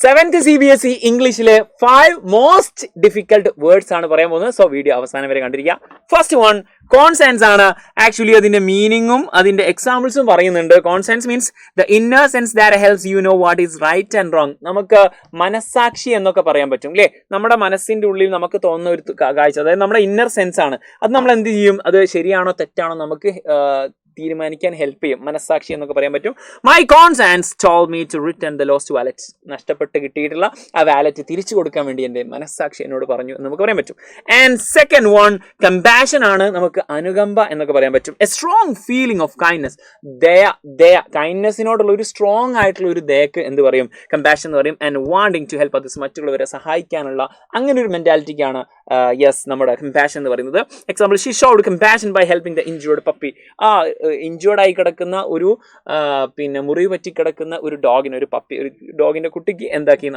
Seventh CBSE ഇംഗ്ലീഷിലെ 5 most difficult words ആണ് പറയാൻ പോകുന്നത്. സോ വീഡിയോ അവസാനം വരെ കണ്ടിരിക്കുക. ഫസ്റ്റ് വൺ കോൺസെൻസ് ആണ്. ആക്ച്വലി അതിന്റെ മീനിങ്ങും അതിന്റെ എക്സാമ്പിൾസും പറയുന്നുണ്ട്. Conscience means the inner sense that helps you know what is right and wrong. നമുക്ക് മനസ്സാക്ഷി എന്നൊക്കെ പറയാൻ പറ്റും അല്ലേ? നമ്മുടെ മനസ്സിന്റെ ഉള്ളിൽ നമുക്ക് തോന്നുന്ന ഒരു കാഴ്ച, അതായത് നമ്മുടെ ഇന്നർ സെൻസ് ആണ്. അത് നമ്മൾ എന്ത് ചെയ്യും, അത് ശരിയാണോ തെറ്റാണോ നമുക്ക് തീരുമാനിക്കാൻ ഹെൽപ്പ് ചെയ്യും. മനസ്സാക്ഷി എന്നൊക്കെ പറയാൻ പറ്റും. My conscience told me to return the lost wallet. നഷ്ടപ്പെട്ട് കിട്ടിയിട്ടുള്ള ആ വാലറ്റ് തിരിച്ചു കൊടുക്കാൻ വേണ്ടി എൻ്റെ മനസ്സാക്ഷി എന്നോട് പറഞ്ഞു എന്ന് നമുക്ക് പറയാൻ പറ്റും. ആൻഡ് സെക്കൻഡ് വൺ കമ്പാഷൻ ആണ്. നമുക്ക് അനുകമ്പ എന്നൊക്കെ പറയാൻ പറ്റും. A strong feeling of kindness. ദയ കൈൻഡ്നസിനോടുള്ള ഒരു സ്ട്രോങ് ആയിട്ടുള്ള ഒരു ദയക്ക് എന്ത് പറയും, കമ്പാഷൻ എന്ന് പറയും. And wanting to help others, മറ്റുള്ളവരെ സഹായിക്കാനുള്ള അങ്ങനെ ഒരു മെന്റാലിറ്റിക്കാണ് നമ്മുടെ കമ്പാഷൻ എന്ന് പറയുന്നത്. Example, she showed compassion by helping the injured puppy. Injured ആയി കിടക്കുന്ന ഒരു മുറിവ് പറ്റി കിടക്കുന്ന ഒരു ഡോഗിന്, ഒരു പപ്പി, ഒരു ഡോഗിന്റെ കുട്ടിക്ക് എന്താക്കി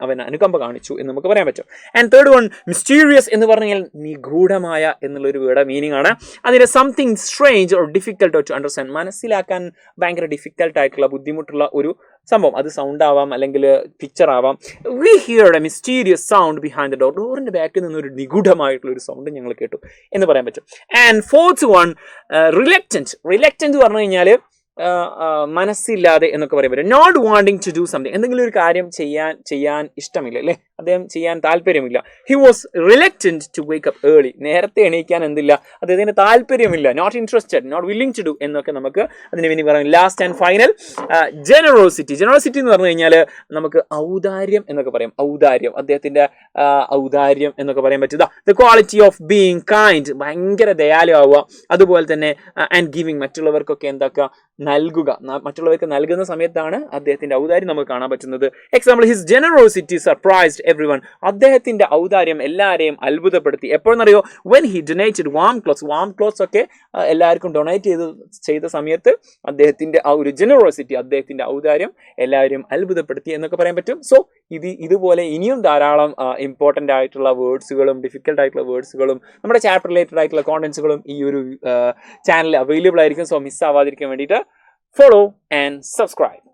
അവൻ അനുകമ്പ കാണിച്ചു എന്ന് നമുക്ക് പറയാൻ പറ്റും. ആൻഡ് തേർഡ് വൺ മിസ്റ്റീരിയസ് എന്ന് പറഞ്ഞാൽ നിഗൂഢമായ എന്നുള്ളൊരു വേർഡ് മീനിങ് ആണ്. അതിന് something strange or difficult to understand, മനസ്സിലാക്കാൻ ഭയങ്കര ഡിഫിക്കൽട്ട് ആയിട്ടുള്ള ബുദ്ധിമുട്ടുള്ള ഒരു സംഭവം. അത് സൗണ്ട് ആവാം, അല്ലെങ്കിൽ പിക്ചർ ആവാം. We hear a mysterious sound behind the door. ഡോറിന്റെ ബാക്കിൽ നിന്ന് ഒരു നിഗൂഢമായിട്ടുള്ള ഒരു സൗണ്ട് ഞങ്ങൾ കേട്ടു എന്ന് പറയാൻ പറ്റും. ആൻഡ് ഫോർത്ത് വൺ റിലക്റ്റന്റ് പറഞ്ഞു കഴിഞ്ഞാൽ മനസ്സില്ലാതെ എന്നൊക്കെ പറയാൻ പറ്റും. Not wanting to do something, എന്തെങ്കിലും ഒരു കാര്യം ചെയ്യാൻ ഇഷ്ടമില്ല അല്ലേ, അദ്ദേഹം ചെയ്യാൻ താല്പര്യമില്ല. He was reluctant to wake up early. നേരത്തെ എണീക്കാൻ എന്തില്ല, അദ്ദേഹത്തിന് താല്പര്യമില്ല. Not interested, not willing to do എന്നൊക്കെ നമുക്ക് അതിന് വേണ്ടി പറയാം. ലാസ്റ്റ് ആൻഡ് ഫൈനൽ ജനറോസിറ്റി എന്ന് പറഞ്ഞു കഴിഞ്ഞാൽ നമുക്ക് ഔദാര്യം എന്നൊക്കെ പറയും. ഔദാര്യം, അദ്ദേഹത്തിന്റെ ഔദാര്യം എന്നൊക്കെ പറയാൻ പറ്റുക. The quality of being kind, ഭയങ്കര ദയാലു ആവുക. അതുപോലെ തന്നെ ആൻഡ് ഗിവിങ്, മറ്റുള്ളവർക്കൊക്കെ എന്താക്കുക, നൽകുക. മറ്റുള്ളവർക്ക് നൽകുന്ന സമയത്താണ് അദ്ദേഹത്തിന്റെ ഔദാര്യം നമുക്ക് കാണാൻ പറ്റുന്നത്. Example, his generosity surprised everyone. അദ്ദേഹത്തിന്റെ ഔദാര്യം എല്ലാവരെയും അത്ഭുതപ്പെടുത്തി. എപ്പോഴെന്നറിയോ, when he donated warm clothes ഒക്കെ എല്ലാവർക്കും ഡൊണേറ്റ് ചെയ്ത സമയത്ത് അദ്ദേഹത്തിന്റെ ആ ഒരു ജനറോസിറ്റി, അദ്ദേഹത്തിന്റെ ഔദാര്യം എല്ലാവരെയും അത്ഭുതപ്പെടുത്തി എന്നൊക്കെ പറയാൻ പറ്റും. സോ ഇതുപോലെ ഇനിയും ധാരാളം ഇമ്പോർട്ടൻ്റ് ആയിട്ടുള്ള വേർഡ്സുകളും ഡിഫിക്കൽട്ട് ആയിട്ടുള്ള വേർഡ്സുകളും നമ്മുടെ ചാപ്റ്റർ റിലേറ്റഡ് ആയിട്ടുള്ള കോണ്ടന്റ്സുകളും ഈ ഒരു ചാനലിൽ അവൈലബിൾ ആയിരിക്കും. സോ മിസ് ആവാതിരിക്കാൻ വേണ്ടിയിട്ട് follow and subscribe.